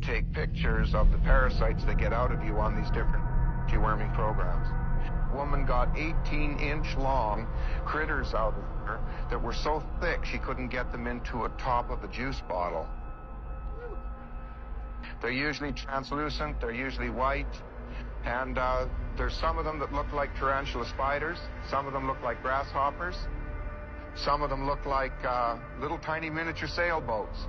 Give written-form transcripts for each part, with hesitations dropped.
take pictures of the parasites that get out of you on these different deworming programs. A woman got 18-inch long critters out of her that were so thick she couldn't get them into a top of a juice bottle. They're usually translucent, they're usually white, and there's some of them that look like tarantula spiders, some of them look like grasshoppers, some of them look like little tiny miniature sailboats,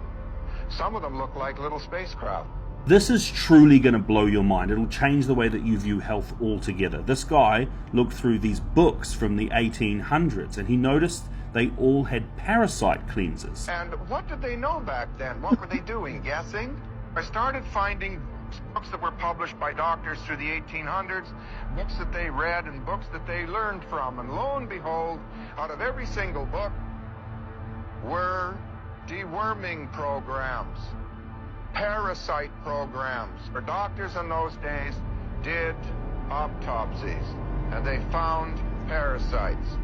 some of them look like little spacecraft. This is truly going to blow your mind. It'll change the way that you view health altogether. This guy looked through these books from the 1800s and he noticed they all had parasite cleansers. And what did they know back then? What were they doing? Guessing? I started finding books that were published by doctors through the 1800s, books that they read and books that they learned from. And lo and behold, out of every single book were deworming programs, parasite programs. For doctors in those days did autopsies and they found parasites.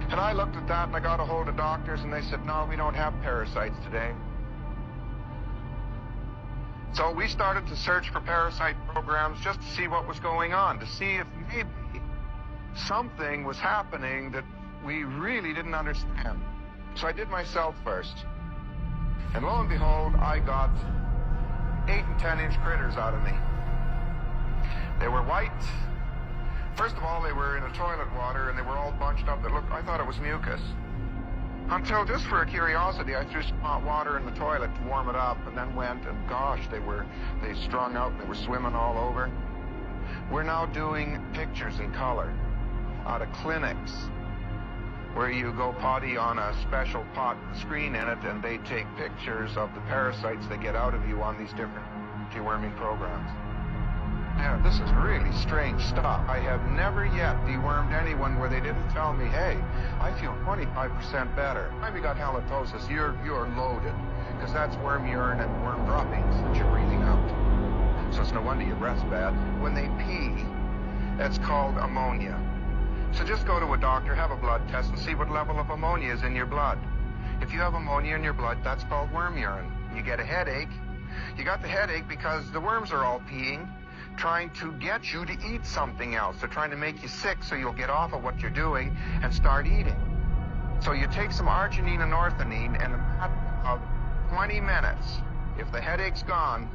And I looked at that and I got a hold of doctors and they said, no, we don't have parasites today. So we started to search for parasite programs just to see what was going on, to see if maybe something was happening that we really didn't understand. So I did myself first. And lo and behold, I got 8 and 10-inch critters out of me. They were white. First of all, they were in a toilet water and they were all bunched up. I thought it was mucus. Until, just for a curiosity, I threw some hot water in the toilet to warm it up and then went, and gosh, they strung out and they were swimming all over. We're now doing pictures in color out of clinics where you go potty on a special pot screen in it and they take pictures of the parasites that get out of you on these different deworming programs. Yeah, this is really strange stuff. I have never yet dewormed anyone where they didn't tell me, hey, I feel 25% better. When we got halitosis, you're loaded, because that's worm urine and worm droppings that you're breathing out. So it's no wonder your breath's bad. When they pee, that's called ammonia. So just go to a doctor, have a blood test, and see what level of ammonia is in your blood. If you have ammonia in your blood, that's called worm urine. You get a headache. You got the headache because the worms are all peeing, trying to get you to eat something else. They're trying to make you sick so you'll get off of what you're doing and start eating. So you take some arginine and orthodine, and in a matter of 20 minutes, if the headache's gone,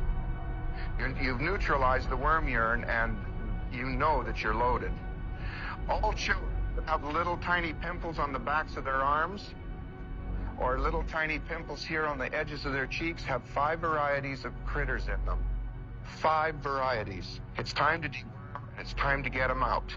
you've neutralized the worm urine and you know that you're loaded. All children that have little tiny pimples on the backs of their arms or little tiny pimples here on the edges of their cheeks have 5 varieties of critters in them. 5 varieties. It's time to deworm, and it's time to get them out.